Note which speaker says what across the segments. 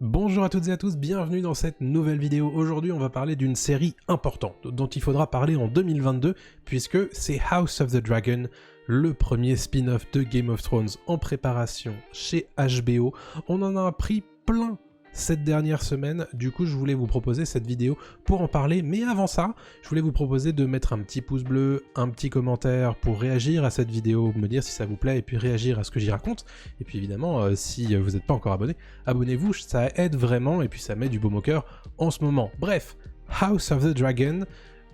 Speaker 1: Bonjour à toutes et à tous, bienvenue dans cette nouvelle vidéo. Aujourd'hui, on va parler d'une série importante dont il faudra parler en 2022 puisque c'est House of the Dragon, le premier spin-off de Game of Thrones en préparation chez HBO. On en a appris plein cette dernière semaine, du coup je voulais vous proposer cette vidéo pour en parler, mais avant ça, je voulais vous proposer de mettre un petit pouce bleu, un petit commentaire pour réagir à cette vidéo, me dire si ça vous plaît et puis réagir à ce que j'y raconte, et puis évidemment si vous n'êtes pas encore abonné, abonnez-vous, ça aide vraiment et puis ça met du baume au cœur en ce moment. Bref, House of the Dragon.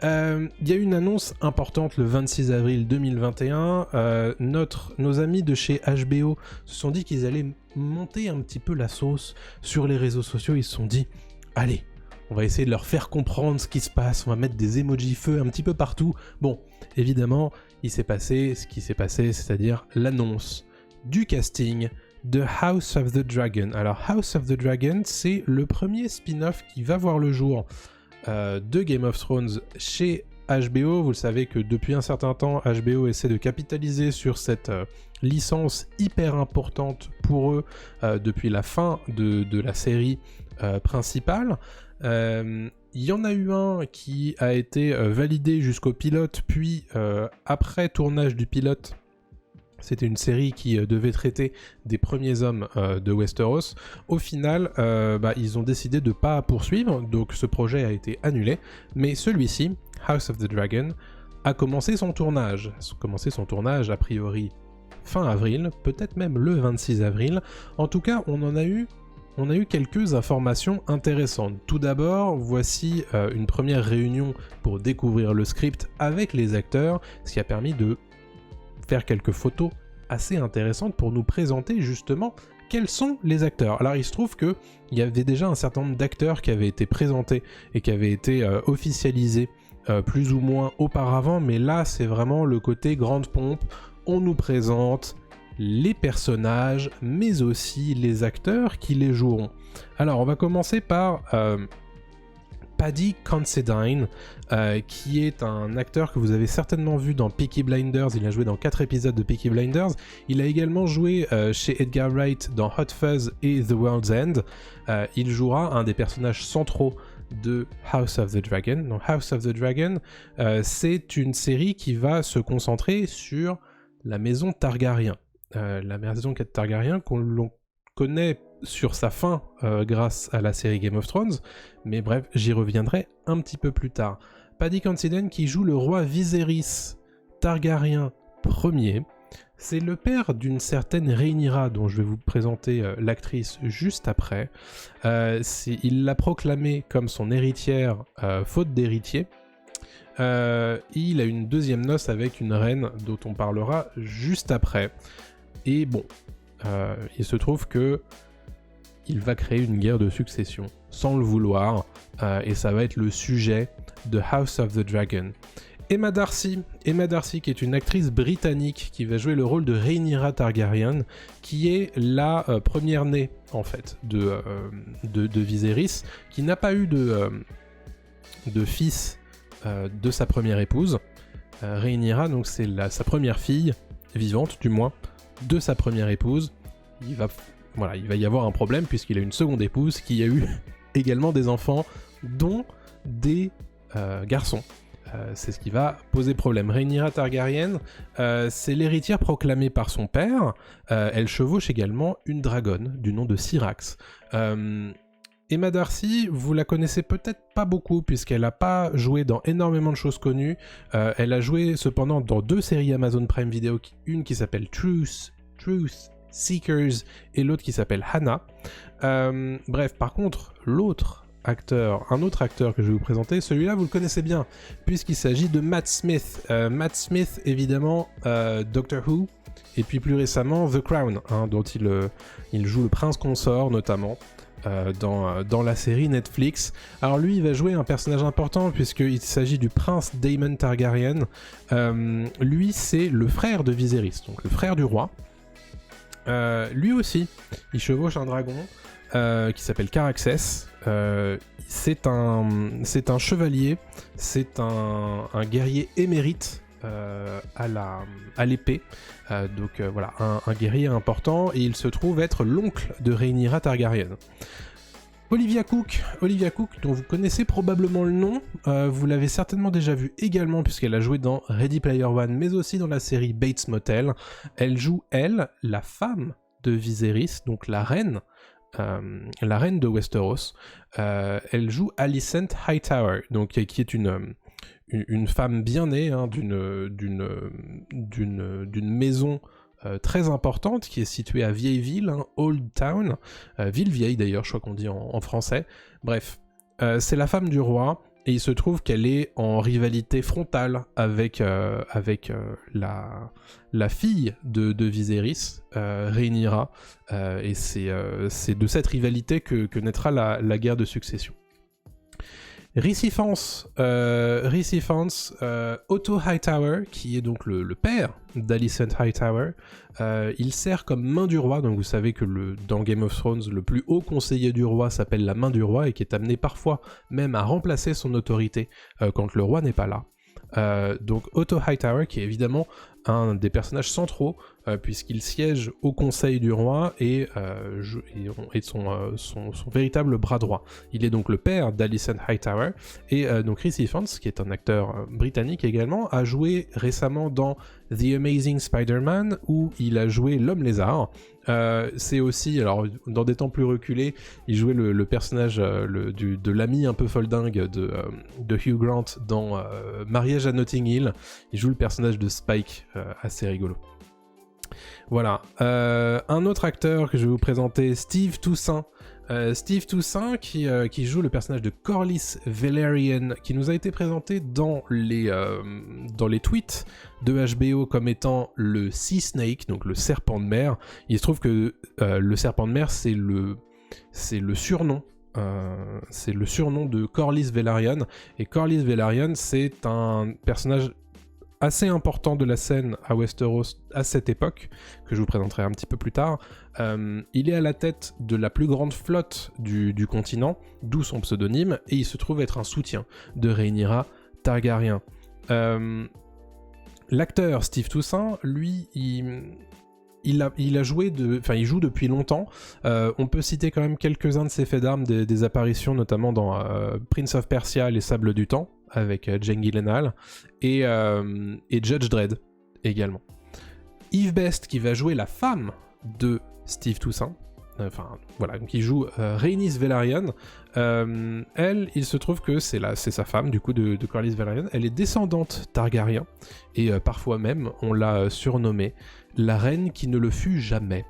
Speaker 1: Il y a eu une annonce importante le 26 avril 2021, nos amis de chez HBO se sont dit qu'ils allaient monter un petit peu la sauce sur les réseaux sociaux. Ils se sont dit, allez, on va essayer de leur faire comprendre ce qui se passe, on va mettre des emojis feu un petit peu partout. Bon, évidemment, il s'est passé ce qui s'est passé, c'est-à-dire l'annonce du casting de House of the Dragon. Alors House of the Dragon, c'est le premier spin-off qui va voir le jour de Game of Thrones chez HBO. Vous le savez que depuis un certain temps, HBO essaie de capitaliser sur cette licence hyper importante pour eux depuis la fin de la série principale. Il y en a eu un qui a été validé jusqu'au pilote, puis après tournage du pilote, c'était une série qui devait traiter des premiers hommes de Westeros. Au final, ils ont décidé de ne pas poursuivre, donc ce projet a été annulé. Mais celui-ci, House of the Dragon, a commencé son tournage. A priori fin avril, peut-être même le 26 avril. En tout cas, on a eu quelques informations intéressantes. Tout d'abord, voici une première réunion pour découvrir le script avec les acteurs, ce qui a permis de faire quelques photos assez intéressantes pour nous présenter justement quels sont les acteurs. Alors il se trouve qu'il y avait déjà un certain nombre d'acteurs qui avaient été présentés et qui avaient été officialisés plus ou moins auparavant, mais là c'est vraiment le côté grande pompe, on nous présente les personnages mais aussi les acteurs qui les joueront. Alors on va commencer par Paddy Considine, qui est un acteur que vous avez certainement vu dans Peaky Blinders. Il a joué dans 4 épisodes de Peaky Blinders. Il a également joué chez Edgar Wright dans Hot Fuzz et The World's End. Il jouera un des personnages centraux de House of the Dragon. Donc House of the Dragon, c'est une série qui va se concentrer sur la maison Targaryen. La maison Targaryen qu'on connaît sur sa fin grâce à la série Game of Thrones, mais bref, j'y reviendrai un petit peu plus tard. Paddy Considine qui joue le roi Viserys Targaryen Ier, c'est le père d'une certaine Rhaenyra dont je vais vous présenter l'actrice juste après. Il l'a proclamée comme son héritière faute d'héritier. Il a une deuxième noce avec une reine dont on parlera juste après. Et bon, il se trouve que il va créer une guerre de succession, sans le vouloir, et ça va être le sujet de House of the Dragon. Emma Darcy qui est une actrice britannique qui va jouer le rôle de Rhaenyra Targaryen, qui est la première née, en fait, de Viserys, qui n'a pas eu de fils de sa première épouse. Rhaenyra, donc c'est sa première fille, vivante du moins, de sa première épouse. Il va y avoir un problème puisqu'il a une seconde épouse qui a eu également des enfants, dont des garçons. C'est ce qui va poser problème. Rhaenyra Targaryen, c'est l'héritière proclamée par son père. Elle chevauche également une dragonne du nom de Syrax. Emma Darcy, vous la connaissez peut-être pas beaucoup puisqu'elle n'a pas joué dans énormément de choses connues. Elle a joué cependant dans 2 séries Amazon Prime Video, une qui s'appelle Truth Seekers et l'autre qui s'appelle Hannah. Bref, par contre, un autre acteur que je vais vous présenter, celui-là vous le connaissez bien, puisqu'il s'agit de Matt Smith. Matt Smith, évidemment, Doctor Who, et puis plus récemment The Crown, dont il joue le prince consort notamment. Dans la série Netflix. Alors lui, il va jouer un personnage important puisqu'il s'agit du prince Daemon Targaryen. Lui, c'est le frère de Viserys, donc le frère du roi. Lui aussi, il chevauche un dragon qui s'appelle Caraxès. C'est un chevalier, c'est un guerrier émérite à l'épée. Voilà, un guerrier important, et il se trouve être l'oncle de Rhaenyra Targaryen. Olivia Cooke, dont vous connaissez probablement le nom, vous l'avez certainement déjà vu également puisqu'elle a joué dans Ready Player One, mais aussi dans la série Bates Motel. Elle joue, la femme de Viserys, donc la reine de Westeros. Elle joue Alicent Hightower, donc qui est une femme bien née, hein, d'une maison très importante qui est située à Vieilleville, hein, Old Town, ville vieille d'ailleurs, je crois qu'on dit en français. Bref, c'est la femme du roi, et il se trouve qu'elle est en rivalité frontale avec la fille de Viserys, Rhaenyra, et c'est de cette rivalité que naîtra la guerre de succession. Récifance, Otto Hightower, qui est donc le père d'Alicent Hightower, il sert comme main du roi, donc vous savez que dans Game of Thrones, le plus haut conseiller du roi s'appelle la main du roi, et qui est amené parfois même à remplacer son autorité quand le roi n'est pas là. Donc Otto Hightower, qui est évidemment un des personnages centraux, puisqu'il siège au conseil du roi et son véritable bras droit. Il est donc le père d'Alicent Hightower, et donc Chris Evans, qui est un acteur britannique également, a joué récemment dans The Amazing Spider-Man, où il a joué l'homme lézard. C'est aussi, alors dans des temps plus reculés, il jouait le personnage de l'ami un peu foldingue de Hugh Grant dans Mariage à Notting Hill. Il joue le personnage de Spike, assez rigolo. Voilà. Un autre acteur que je vais vous présenter, Steve Toussaint. Steve Toussaint qui joue le personnage de Corlys Velaryon, qui nous a été présenté dans les tweets de HBO comme étant le Sea Snake, donc le serpent de mer. Il se trouve que le serpent de mer, c'est le surnom. C'est le surnom de Corlys Velaryon, et Corlys Velaryon, c'est un personnage assez important de la scène à Westeros à cette époque, que je vous présenterai un petit peu plus tard. Il est à la tête de la plus grande flotte du continent, d'où son pseudonyme, et il se trouve être un soutien de Rhaenyra Targaryen. L'acteur Steve Toussaint, lui, il joue depuis longtemps. On peut citer quand même quelques-uns de ses faits d'armes, des apparitions notamment dans Prince of Persia, Les Sables du Temps, avec Jane Gyllenhaal, et Judge Dredd également. Eve Best, qui va jouer la femme de Steve Toussaint, qui joue Rhaenys Velaryon. Elle, il se trouve que c'est sa femme, du coup, de Corlys Velaryon. Elle est descendante Targaryen, et parfois même, on l'a surnommée la reine qui ne le fut jamais.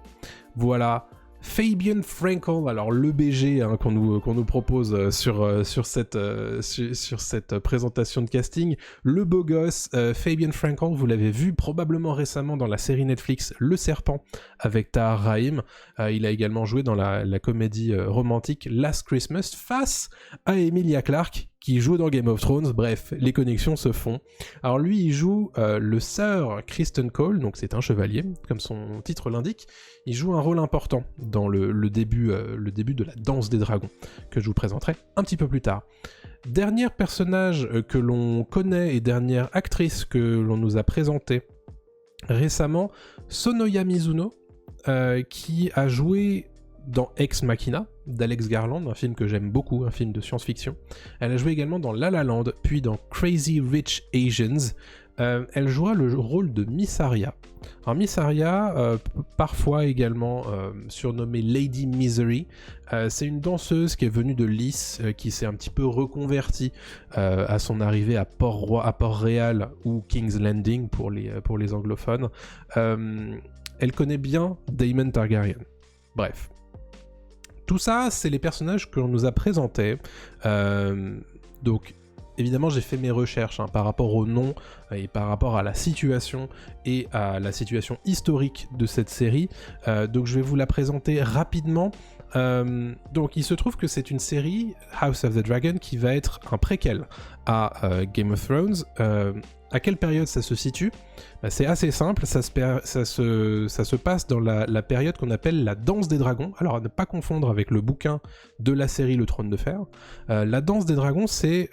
Speaker 1: Voilà. Fabian Frankel, alors le BG, hein, qu'on nous propose sur cette présentation de casting, le beau gosse, Fabian Frankel, vous l'avez vu probablement récemment dans la série Netflix Le Serpent avec Tahar Rahim. Il a également joué dans la comédie romantique Last Christmas face à Emilia Clarke, qui joue dans Game of Thrones. Bref, les connexions se font. Alors lui, il joue le Sir Criston Cole, donc c'est un chevalier, comme son titre l'indique. Il joue un rôle important dans le début de la danse des dragons, que je vous présenterai un petit peu plus tard. Dernier personnage que l'on connaît et dernière actrice que l'on nous a présentée récemment, Sonoya Mizuno, qui a joué dans Ex Machina d'Alex Garland, un film que j'aime beaucoup, un film de science-fiction. Elle a joué également dans La La Land, puis dans Crazy Rich Asians. Elle jouera le rôle de Miss Arya. Alors Miss Arya, parfois également surnommée Lady Misery, c'est une danseuse qui est venue de Lys, qui s'est un petit peu reconvertie à son arrivée à Port-Réal ou King's Landing pour les anglophones. Elle connaît bien Daemon Targaryen. Bref. Tout ça, c'est les personnages que l'on nous a présentés. Donc, évidemment, j'ai fait mes recherches par rapport au nom et par rapport à la situation et à la situation historique de cette série. Donc, je vais vous la présenter rapidement. Donc, il se trouve que c'est une série, House of the Dragon, qui va être un préquel à Game of Thrones. À quelle période ça se situe ? C'est assez simple, ça se passe dans la période qu'on appelle la danse des dragons. Alors à ne pas confondre avec le bouquin de la série Le Trône de Fer. La danse des dragons, c'est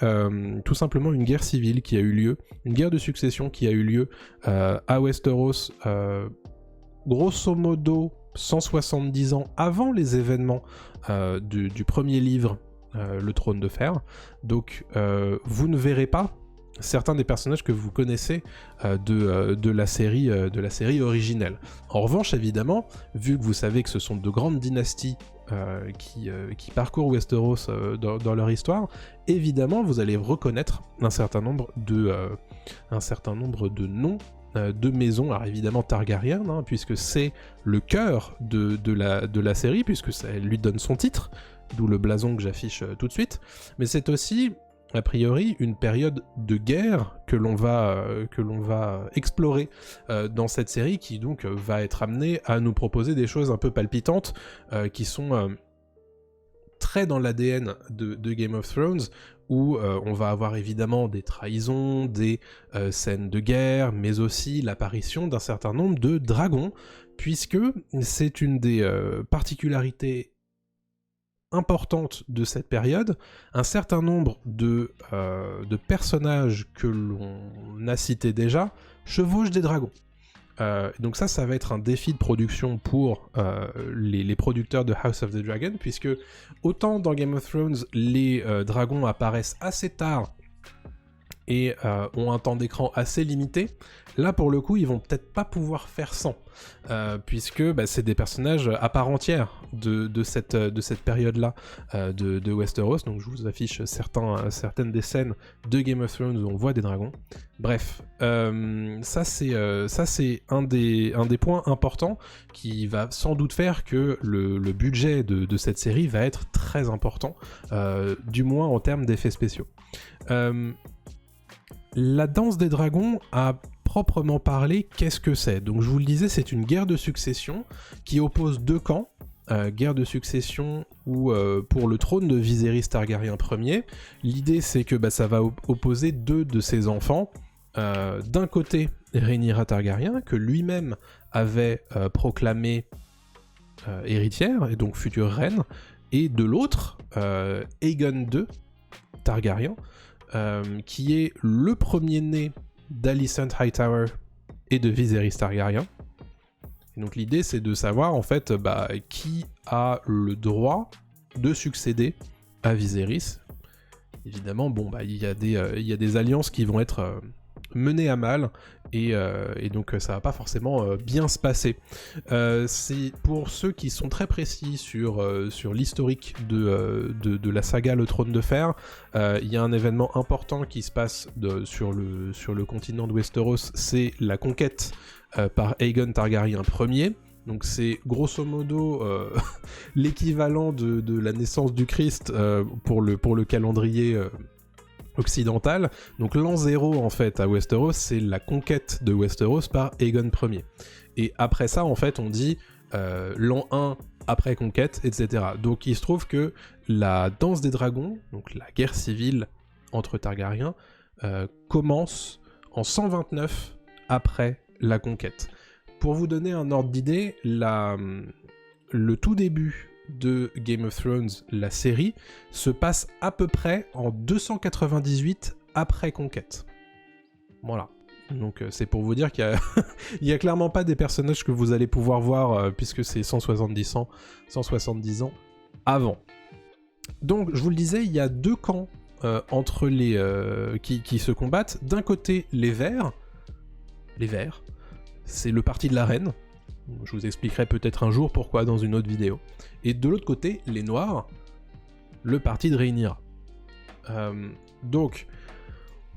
Speaker 1: tout simplement une guerre civile qui a eu lieu, une guerre de succession qui a eu lieu à Westeros, grosso modo 170 ans avant les événements du premier livre, Le Trône de Fer. Donc vous ne verrez pas certains des personnages que vous connaissez de la série originelle. En revanche, évidemment, vu que vous savez que ce sont de grandes dynasties qui parcourent Westeros dans leur histoire, évidemment, vous allez reconnaître un certain nombre de noms de maisons, alors évidemment Targaryen, hein, puisque c'est le cœur de la série, puisque ça lui donne son titre, d'où le blason que j'affiche tout de suite, mais c'est aussi a priori une période de guerre que l'on va explorer dans cette série, qui donc va être amenée à nous proposer des choses un peu palpitantes qui sont très dans l'ADN de Game of Thrones, où on va avoir évidemment des trahisons, des scènes de guerre, mais aussi l'apparition d'un certain nombre de dragons, puisque c'est une des particularités importante de cette période. Un certain nombre de personnages que l'on a cités déjà chevauchent des dragons. Donc ça va être un défi de production pour les producteurs de House of the Dragon, puisque autant dans Game of Thrones, les dragons apparaissent assez tard et ont un temps d'écran assez limité, là pour le coup ils vont peut-être pas pouvoir faire sans, puisque c'est des personnages à part entière de cette période-là de Westeros. Donc je vous affiche certaines des scènes de Game of Thrones où on voit des dragons. Bref, ça c'est un des points importants qui va sans doute faire que le budget de cette série va être très important, du moins en termes d'effets spéciaux. La danse des dragons, à proprement parler, qu'est-ce que c'est ? Donc je vous le disais, c'est une guerre de succession qui oppose deux camps. Guerre de succession où pour le trône de Viserys Targaryen Ier, l'idée c'est que ça va opposer deux de ses enfants. D'un côté, Rhaenyra Targaryen, que lui-même avait proclamée héritière, et donc future reine, et de l'autre, Aegon II Targaryen, qui est le premier-né d'Alicent Hightower et de Viserys Targaryen. Et donc l'idée c'est de savoir en fait qui a le droit de succéder à Viserys. Évidemment, il y a des alliances qui vont être menées à mal, et donc ça va pas forcément bien se passer. C'est pour ceux qui sont très précis sur l'historique de la saga Le Trône de Fer, il y a un événement important qui se passe sur le continent de Westeros, c'est la conquête par Aegon Targaryen Ier. Donc c'est grosso modo l'équivalent de la naissance du Christ pour le calendrier occidental. Donc l'an 0 en fait à Westeros, c'est la conquête de Westeros par Aegon Ier. Et après ça en fait on dit l'an 1 après conquête, etc. Donc il se trouve que la danse des dragons, donc la guerre civile entre Targaryens, commence en 129 après la conquête. Pour vous donner un ordre d'idée, le tout début de Game of Thrones, la série, se passe à peu près en 298 après conquête. Voilà. Donc c'est pour vous dire qu'il y a clairement pas des personnages que vous allez pouvoir voir puisque c'est 170 ans avant. Donc je vous le disais, il y a deux camps entre les qui se combattent. D'un côté les verts, c'est le parti de la reine. Je vous expliquerai peut-être un jour pourquoi dans une autre vidéo. Et de l'autre côté, les noirs, le parti de Rhaenyra. Donc,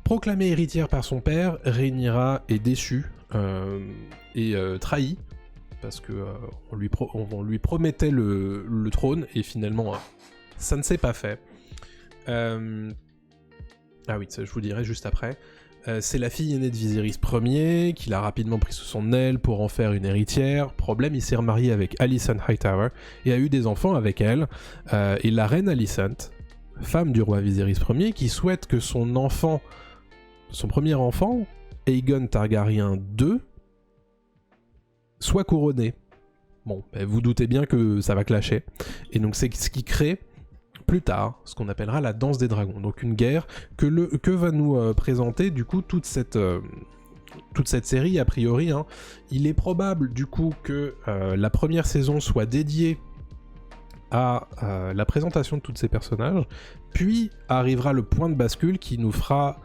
Speaker 1: proclamée héritière par son père, Rhaenyra est déçue et trahie, parce que on lui promettait le trône, et finalement, ça ne s'est pas fait. Ah oui, ça je vous dirai juste après. C'est la fille aînée de Viserys Ier, qu'il a rapidement pris sous son aile pour en faire une héritière. Problème, il s'est remarié avec Alicent Hightower et a eu des enfants avec elle. Et la reine Alicent, femme du roi Viserys Ier, qui souhaite que son premier enfant, Aegon Targaryen II, soit couronné. Bon, vous doutez bien que ça va clasher. Et donc c'est ce qui crée plus tard ce qu'on appellera la danse des dragons, donc une guerre que va nous présenter du coup toute cette toute cette série, a priori, hein. Il est probable du coup que la première saison soit dédiée à la présentation de tous ces personnages, puis arrivera le point de bascule qui nous fera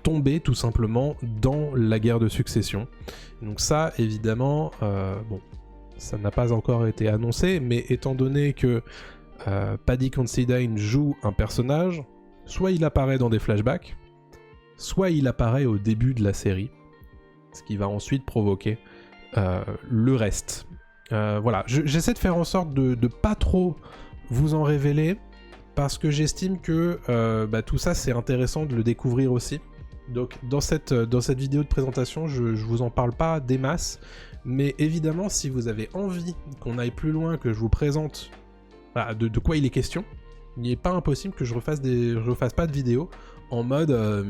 Speaker 1: tomber tout simplement dans la guerre de succession. Donc ça, évidemment, ça n'a pas encore été annoncé, mais étant donné que Paddy Considine joue un personnage, soit il apparaît dans des flashbacks, soit il apparaît au début de la série, ce qui va ensuite provoquer le reste. Voilà, j'essaie de faire en sorte de pas trop vous en révéler, parce que j'estime que tout ça c'est intéressant de le découvrir aussi. Donc dans cette vidéo de présentation, je vous en parle pas des masses, mais évidemment si vous avez envie qu'on aille plus loin, que je vous présente de quoi il est question, il n'est pas impossible que je refasse pas de vidéo en mode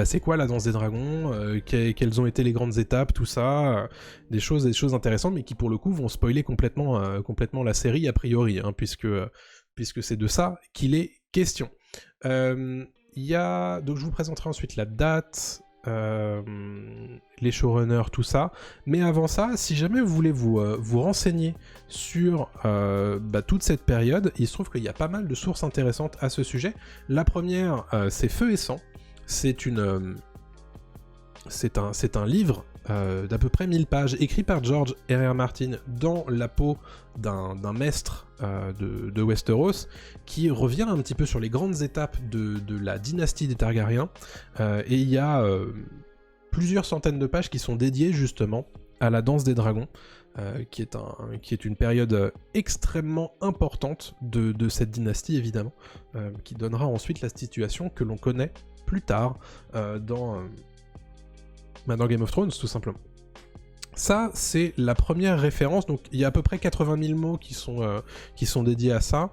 Speaker 1: c'est quoi la danse des dragons, quelles ont été les grandes étapes, tout ça, des choses intéressantes, mais qui pour le coup vont spoiler complètement la série a priori, hein, puisque c'est de ça qu'il est question. Donc je vous présenterai ensuite la date, les showrunners, tout ça, mais avant ça, si jamais vous voulez vous renseigner sur toute cette période, il se trouve qu'il y a pas mal de sources intéressantes à ce sujet. La première, c'est Feu et Sang. C'est un livre d'à peu près 1000 pages, écrit par George R.R. Martin dans la peau d'un maître de Westeros, qui revient un petit peu sur les grandes étapes de la dynastie des Targaryens, et il y a plusieurs centaines de pages qui sont dédiées justement à la danse des dragons, qui est une période extrêmement importante de cette dynastie évidemment, qui donnera ensuite la situation que l'on connaît plus tard dans Game of Thrones, tout simplement. Ça, c'est la première référence, donc il y a à peu près 80 000 mots qui sont dédiés à ça.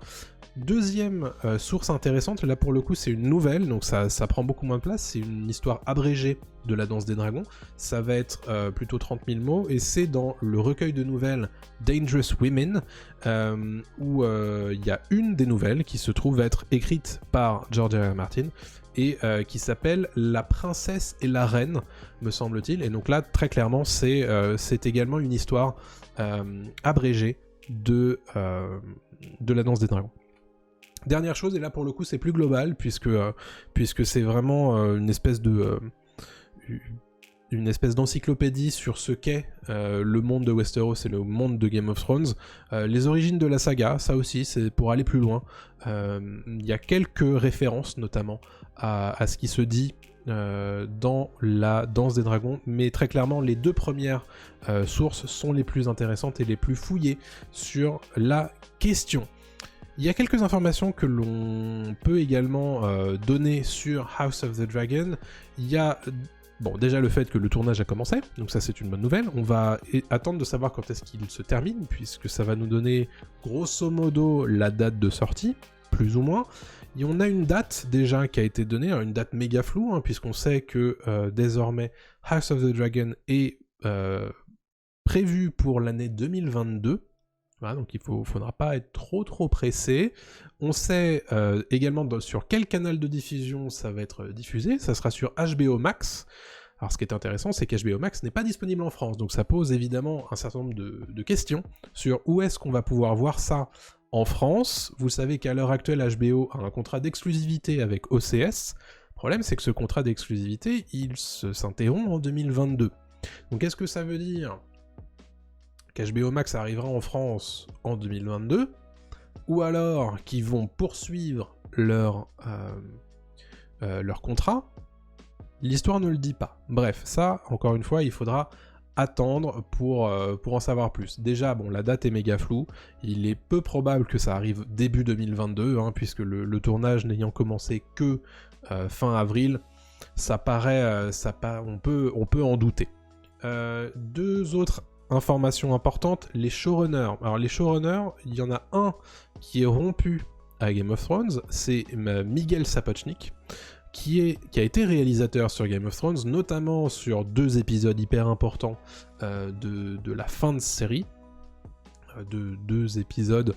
Speaker 1: Deuxième source intéressante, là pour le coup c'est une nouvelle, donc ça prend beaucoup moins de place, c'est une histoire abrégée de la danse des dragons, ça va être plutôt 30 000 mots, et c'est dans le recueil de nouvelles Dangerous Women, où il y a une des nouvelles qui se trouve être écrite par George R.R. Martin, et qui s'appelle La princesse et la reine, me semble-t-il, et donc là très clairement c'est également une histoire abrégée de la danse des dragons. Dernière chose, et là pour le coup c'est plus global, puisque c'est vraiment une espèce d'encyclopédie sur ce qu'est le monde de Westeros et le monde de Game of Thrones. Les origines de la saga, ça aussi c'est pour aller plus loin. Il y a quelques références notamment à ce qui se dit dans la danse des dragons, mais très clairement les deux premières sources sont les plus intéressantes et les plus fouillées sur la question. Il y a quelques informations que l'on peut également donner sur House of the Dragon. Il y a déjà le fait que le tournage a commencé, donc ça c'est une bonne nouvelle. On va attendre de savoir quand est-ce qu'il se termine, puisque ça va nous donner grosso modo la date de sortie, plus ou moins. Et on a une date déjà qui a été donnée, une date méga floue, hein, puisqu'on sait que désormais House of the Dragon est prévu pour l'année 2022. Voilà, donc il ne faudra pas être trop pressé. On sait également sur quel canal de diffusion ça va être diffusé. Ça sera sur HBO Max. Alors ce qui est intéressant, c'est qu'HBO Max n'est pas disponible en France. Donc ça pose évidemment un certain nombre de questions sur où est-ce qu'on va pouvoir voir ça en France. Vous savez qu'à l'heure actuelle, HBO a un contrat d'exclusivité avec OCS. Le problème, c'est que ce contrat d'exclusivité, il s'interrompt en 2022. Donc qu'est-ce que ça veut dire ? Qu'HBO Max arrivera en France en 2022, ou alors qu'ils vont poursuivre leur contrat. L'histoire ne le dit pas. Bref, ça, encore une fois, il faudra attendre pour en savoir plus. Déjà, la date est méga floue, il est peu probable que ça arrive début 2022, hein, puisque le tournage n'ayant commencé que fin avril, ça paraît, on peut en douter. Deux autres information importante, les showrunners. Alors les showrunners, il y en a un qui est rompu à Game of Thrones, c'est Miguel Sapochnik, qui a été réalisateur sur Game of Thrones, notamment sur 2 épisodes hyper importants de la fin de série, de 2 épisodes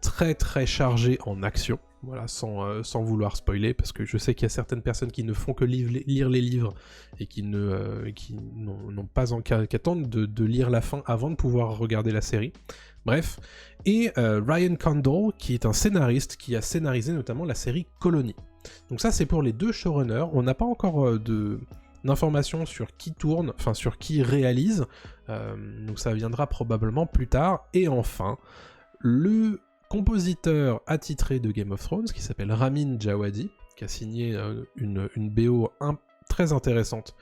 Speaker 1: très très chargés en action. Voilà, sans vouloir spoiler, parce que je sais qu'il y a certaines personnes qui ne font que lire les livres et qui n'ont pas qu'attendre de lire la fin avant de pouvoir regarder la série. Bref, et Ryan Condal, qui est un scénariste qui a scénarisé notamment la série Colony. Donc ça, c'est pour les 2 showrunners. On n'a pas encore d'informations sur qui tourne, enfin sur qui réalise, donc ça viendra probablement plus tard. Et enfin, le compositeur attitré de Game of Thrones, qui s'appelle Ramin Djawadi, qui a signé une BO très intéressante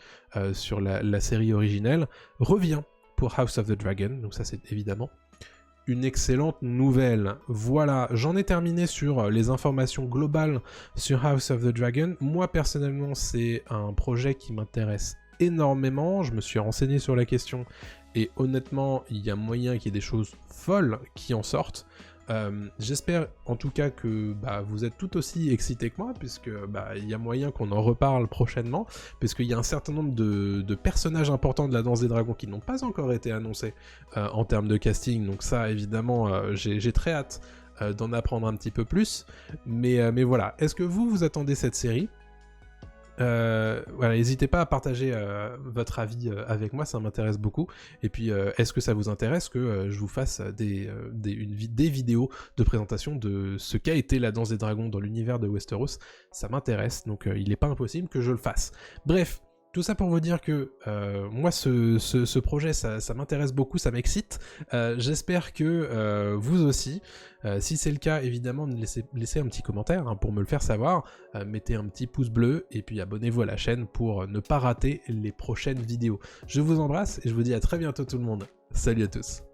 Speaker 1: sur la série originelle, revient pour House of the Dragon, donc ça c'est évidemment une excellente nouvelle. Voilà, j'en ai terminé sur les informations globales sur House of the Dragon. Moi personnellement, c'est un projet qui m'intéresse énormément, je me suis renseigné sur la question, et honnêtement, il y a moyen qu'il y ait des choses folles qui en sortent. J'espère en tout cas que vous êtes tout aussi excités que moi, puisque il y a moyen qu'on en reparle prochainement, puisqu'il y a un certain nombre de personnages importants de la Danse des Dragons qui n'ont pas encore été annoncés en termes de casting, donc ça évidemment j'ai très hâte d'en apprendre un petit peu plus, mais voilà, est-ce que vous attendez cette série ? Voilà, n'hésitez pas à partager votre avis avec moi, ça m'intéresse beaucoup. Et puis, est-ce que ça vous intéresse que je vous fasse des vidéos de présentation de ce qu'a été la Danse des Dragons dans l'univers de Westeros ? Ça m'intéresse, donc il n'est pas impossible que je le fasse. Bref, tout ça pour vous dire que moi, ce projet, ça m'intéresse beaucoup, ça m'excite. J'espère que vous aussi. Si c'est le cas, évidemment, laissez un petit commentaire pour me le faire savoir. Mettez un petit pouce bleu et puis abonnez-vous à la chaîne pour ne pas rater les prochaines vidéos. Je vous embrasse et je vous dis à très bientôt tout le monde. Salut à tous.